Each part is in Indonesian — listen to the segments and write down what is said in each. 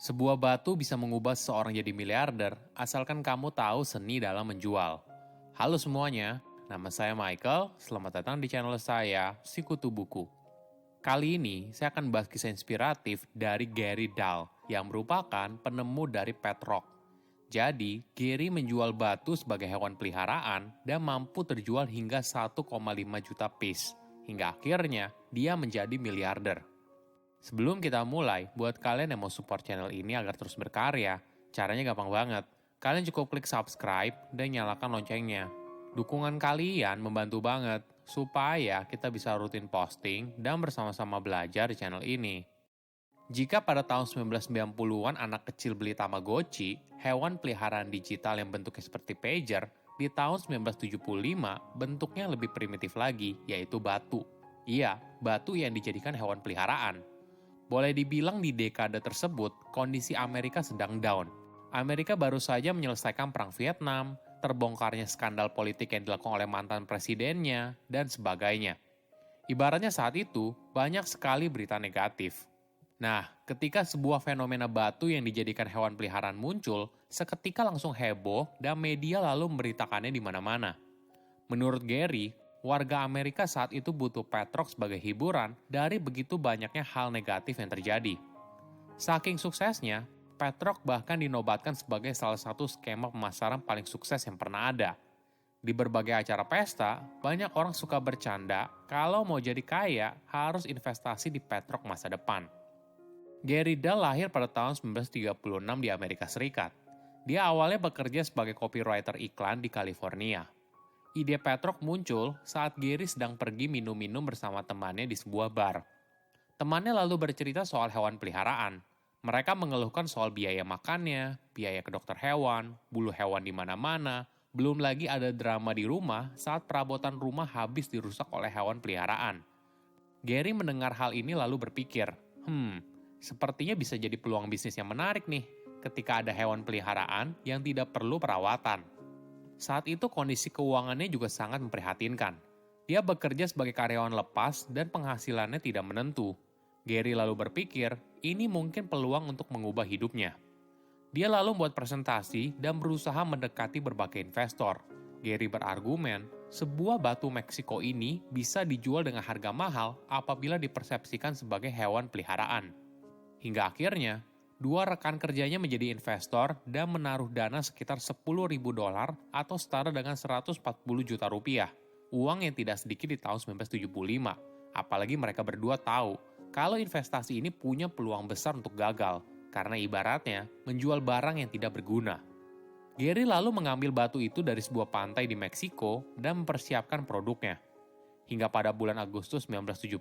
Sebuah batu bisa mengubah seseorang jadi miliarder, asalkan kamu tahu seni dalam menjual. Halo semuanya, nama saya Michael, selamat datang di channel saya, Sikutu Buku. Kali ini, saya akan bahas kisah inspiratif dari Gary Dahl, yang merupakan penemu dari Petrock. Jadi, Gary menjual batu sebagai hewan peliharaan dan mampu terjual hingga 1,5 juta piece. Hingga akhirnya, dia menjadi miliarder. Sebelum kita mulai, buat kalian yang mau support channel ini agar terus berkarya, caranya gampang banget. Kalian cukup klik subscribe dan nyalakan loncengnya. Dukungan kalian membantu banget supaya kita bisa rutin posting dan bersama-sama belajar di channel ini. Jika pada tahun 1990-an anak kecil beli Tamagotchi, hewan peliharaan digital yang bentuknya seperti pager, di tahun 1975 bentuknya lebih primitif lagi, yaitu batu. Iya, batu yang dijadikan hewan peliharaan. Boleh dibilang di dekade tersebut, kondisi Amerika sedang down. Amerika baru saja menyelesaikan Perang Vietnam, terbongkarnya skandal politik yang dilakukan oleh mantan presidennya, dan sebagainya. Ibaratnya saat itu, banyak sekali berita negatif. Nah, ketika sebuah fenomena batu yang dijadikan hewan peliharaan muncul, seketika langsung heboh dan media lalu memberitakannya di mana-mana. Menurut Gary, warga Amerika saat itu butuh Petrock sebagai hiburan dari begitu banyaknya hal negatif yang terjadi. Saking suksesnya, Petrock bahkan dinobatkan sebagai salah satu skema pemasaran paling sukses yang pernah ada. Di berbagai acara pesta, banyak orang suka bercanda kalau mau jadi kaya harus investasi di Petrock masa depan. Gary Dahl lahir pada tahun 1936 di Amerika Serikat. Dia awalnya bekerja sebagai copywriter iklan di California. Ide Petrock muncul saat Gary sedang pergi minum-minum bersama temannya di sebuah bar. Temannya lalu bercerita soal hewan peliharaan. Mereka mengeluhkan soal biaya makannya, biaya ke dokter hewan, bulu hewan di mana-mana, belum lagi ada drama di rumah saat perabotan rumah habis dirusak oleh hewan peliharaan. Gary mendengar hal ini lalu berpikir, sepertinya bisa jadi peluang bisnis yang menarik nih ketika ada hewan peliharaan yang tidak perlu perawatan. Saat itu kondisi keuangannya juga sangat memprihatinkan. Dia bekerja sebagai karyawan lepas dan penghasilannya tidak menentu. Gary lalu berpikir, ini mungkin peluang untuk mengubah hidupnya. Dia lalu membuat presentasi dan berusaha mendekati berbagai investor. Gary berargumen, sebuah batu Meksiko ini bisa dijual dengan harga mahal apabila dipersepsikan sebagai hewan peliharaan. Hingga akhirnya, dua rekan kerjanya menjadi investor dan menaruh dana sekitar $10.000 atau setara dengan 140 juta rupiah. Uang yang tidak sedikit di tahun 1975. Apalagi mereka berdua tahu kalau investasi ini punya peluang besar untuk gagal, karena ibaratnya menjual barang yang tidak berguna. Gary lalu mengambil batu itu dari sebuah pantai di Meksiko dan mempersiapkan produknya. Hingga pada bulan Agustus 1975,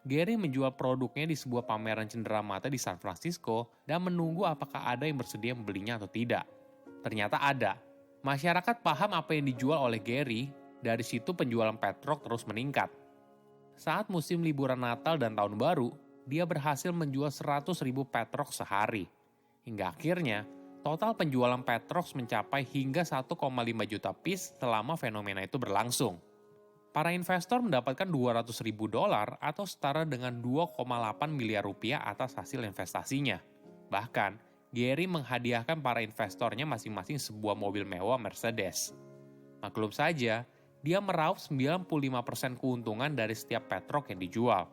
Gary menjual produknya di sebuah pameran cenderamata di San Francisco dan menunggu apakah ada yang bersedia membelinya atau tidak. Ternyata ada. Masyarakat paham apa yang dijual oleh Gary, dari situ penjualan Petrock terus meningkat. Saat musim liburan Natal dan Tahun Baru, dia berhasil menjual 100.000 Petrock sehari. Hingga akhirnya, total penjualan Petrock mencapai hingga 1,5 juta piece selama fenomena itu berlangsung. Para investor mendapatkan $200.000 atau setara dengan 2,8 miliar rupiah atas hasil investasinya. Bahkan, Gary menghadiahkan para investornya masing-masing sebuah mobil mewah Mercedes. Maklum saja, dia meraup 95% keuntungan dari setiap Petrock yang dijual.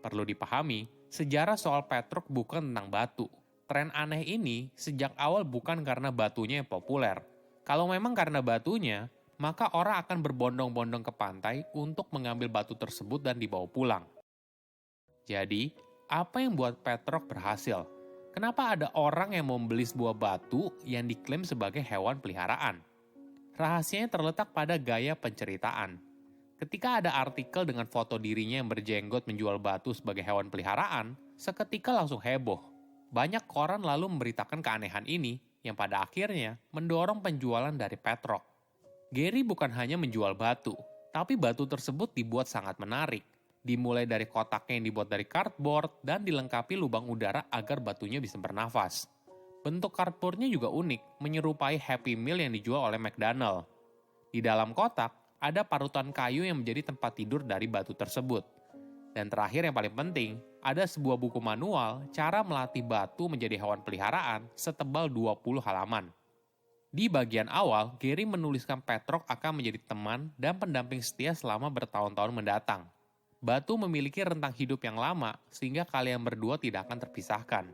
Perlu dipahami, sejarah soal Petrock bukan tentang batu. Tren aneh ini sejak awal bukan karena batunya yang populer. Kalau memang karena batunya, maka orang akan berbondong-bondong ke pantai untuk mengambil batu tersebut dan dibawa pulang. Jadi, apa yang buat Petrock berhasil? Kenapa ada orang yang membeli sebuah batu yang diklaim sebagai hewan peliharaan? Rahasianya terletak pada gaya penceritaan. Ketika ada artikel dengan foto dirinya yang berjenggot menjual batu sebagai hewan peliharaan, seketika langsung heboh. Banyak koran lalu memberitakan keanehan ini yang pada akhirnya mendorong penjualan dari Petrock. Gary bukan hanya menjual batu, tapi batu tersebut dibuat sangat menarik. Dimulai dari kotaknya yang dibuat dari cardboard dan dilengkapi lubang udara agar batunya bisa bernafas. Bentuk cardboardnya juga unik, menyerupai Happy Meal yang dijual oleh McDonald. Di dalam kotak, ada parutan kayu yang menjadi tempat tidur dari batu tersebut. Dan terakhir yang paling penting, ada sebuah buku manual cara melatih batu menjadi hewan peliharaan setebal 20 halaman. Di bagian awal, Gary menuliskan Petrock akan menjadi teman dan pendamping setia selama bertahun-tahun mendatang. Batu memiliki rentang hidup yang lama, sehingga kalian berdua tidak akan terpisahkan.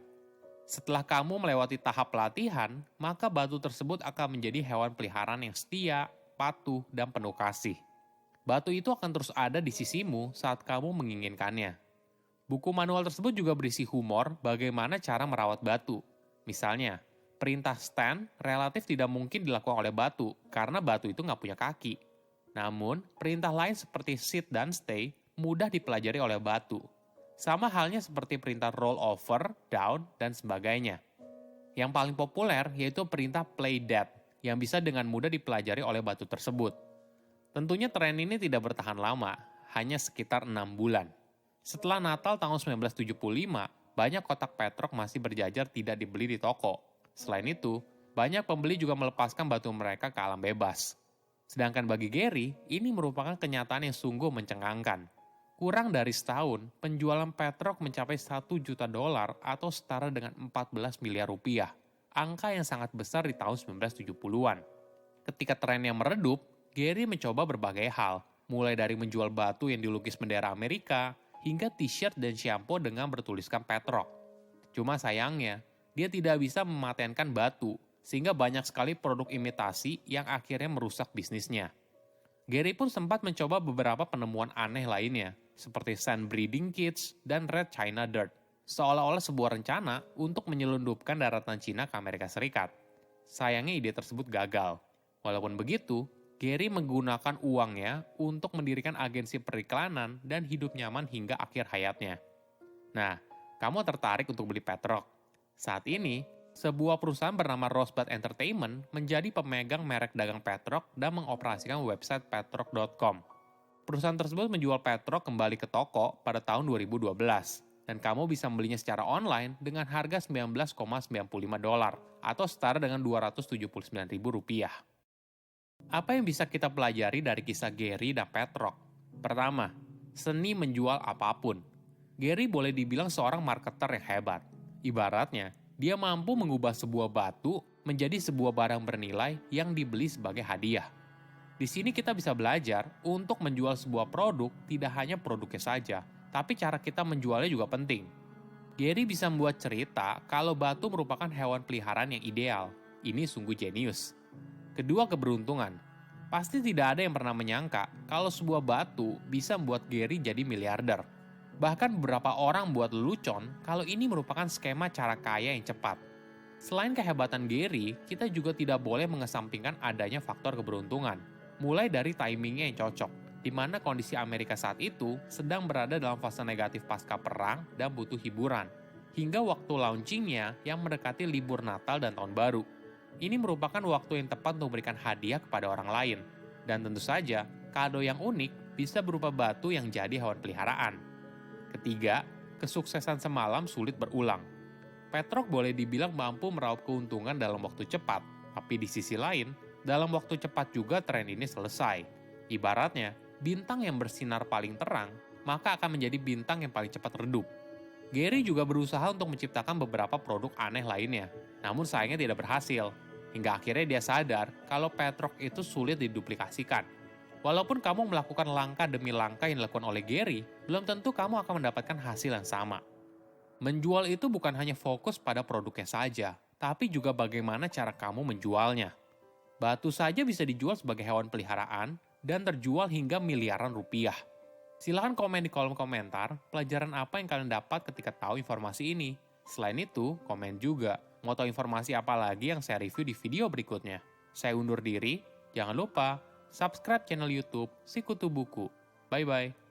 Setelah kamu melewati tahap pelatihan, maka batu tersebut akan menjadi hewan peliharaan yang setia, patuh, dan penuh kasih. Batu itu akan terus ada di sisimu saat kamu menginginkannya. Buku manual tersebut juga berisi humor bagaimana cara merawat batu. Misalnya, perintah stand relatif tidak mungkin dilakukan oleh batu karena batu itu nggak punya kaki. Namun, perintah lain seperti sit dan stay mudah dipelajari oleh batu. Sama halnya seperti perintah roll over, down, dan sebagainya. Yang paling populer yaitu perintah play dead yang bisa dengan mudah dipelajari oleh batu tersebut. Tentunya tren ini tidak bertahan lama, hanya sekitar 6 bulan. Setelah Natal tahun 1975, banyak kotak Petrock masih berjajar tidak dibeli di toko. Selain itu, banyak pembeli juga melepaskan batu mereka ke alam bebas. Sedangkan bagi Gary, ini merupakan kenyataan yang sungguh mencengangkan. Kurang dari setahun, penjualan Petrock mencapai $1 juta atau setara dengan 14 miliar rupiah. Angka yang sangat besar di tahun 1970-an. Ketika trennya meredup, Gary mencoba berbagai hal, mulai dari menjual batu yang dilukis bendera Amerika, hingga t-shirt dan shampoo dengan bertuliskan Petrock. Cuma sayangnya, dia tidak bisa mematenkan batu, sehingga banyak sekali produk imitasi yang akhirnya merusak bisnisnya. Gary pun sempat mencoba beberapa penemuan aneh lainnya, seperti sand breeding kits dan red China dirt, seolah-olah sebuah rencana untuk menyelundupkan daratan Cina ke Amerika Serikat. Sayangnya ide tersebut gagal. Walaupun begitu, Gary menggunakan uangnya untuk mendirikan agensi periklanan dan hidup nyaman hingga akhir hayatnya. Nah, kamu tertarik untuk beli Petrock? Saat ini, sebuah perusahaan bernama Rosebud Entertainment menjadi pemegang merek dagang Petrock dan mengoperasikan website petrock.com. Perusahaan tersebut menjual Petrock kembali ke toko pada tahun 2012, dan kamu bisa membelinya secara online dengan harga $19,95 atau setara dengan Rp279.000. Apa yang bisa kita pelajari dari kisah Gary dan Petrock? Pertama, seni menjual apapun. Gary boleh dibilang seorang marketer yang hebat. Ibaratnya, dia mampu mengubah sebuah batu menjadi sebuah barang bernilai yang dibeli sebagai hadiah. Di sini kita bisa belajar untuk menjual sebuah produk tidak hanya produknya saja, tapi cara kita menjualnya juga penting. Gary bisa membuat cerita kalau batu merupakan hewan peliharaan yang ideal. Ini sungguh jenius. Kedua, keberuntungan. Pasti tidak ada yang pernah menyangka kalau sebuah batu bisa membuat Gary jadi miliarder. Bahkan beberapa orang buat lelucon kalau ini merupakan skema cara kaya yang cepat. Selain kehebatan Gary, kita juga tidak boleh mengesampingkan adanya faktor keberuntungan. Mulai dari timingnya yang cocok, di mana kondisi Amerika saat itu sedang berada dalam fase negatif pasca perang dan butuh hiburan. Hingga waktu launchingnya yang mendekati libur Natal dan Tahun Baru. Ini merupakan waktu yang tepat untuk memberikan hadiah kepada orang lain. Dan tentu saja, kado yang unik bisa berupa batu yang jadi hewan peliharaan. Ketiga, kesuksesan semalam sulit berulang. Petrock boleh dibilang mampu meraup keuntungan dalam waktu cepat, tapi di sisi lain, dalam waktu cepat juga tren ini selesai. Ibaratnya, bintang yang bersinar paling terang, maka akan menjadi bintang yang paling cepat redup. Gary juga berusaha untuk menciptakan beberapa produk aneh lainnya, namun sayangnya tidak berhasil. Hingga akhirnya dia sadar kalau Petrock itu sulit diduplikasikan. Walaupun kamu melakukan langkah demi langkah yang dilakukan oleh Gary, belum tentu kamu akan mendapatkan hasil yang sama. Menjual itu bukan hanya fokus pada produknya saja, tapi juga bagaimana cara kamu menjualnya. Batu saja bisa dijual sebagai hewan peliharaan dan terjual hingga miliaran rupiah. Silahkan komen di kolom komentar pelajaran apa yang kalian dapat ketika tahu informasi ini. Selain itu, komen juga mau tahu informasi apa lagi yang saya review di video berikutnya. Saya undur diri, jangan lupa subscribe channel YouTube Sikutu Buku. Bye-bye.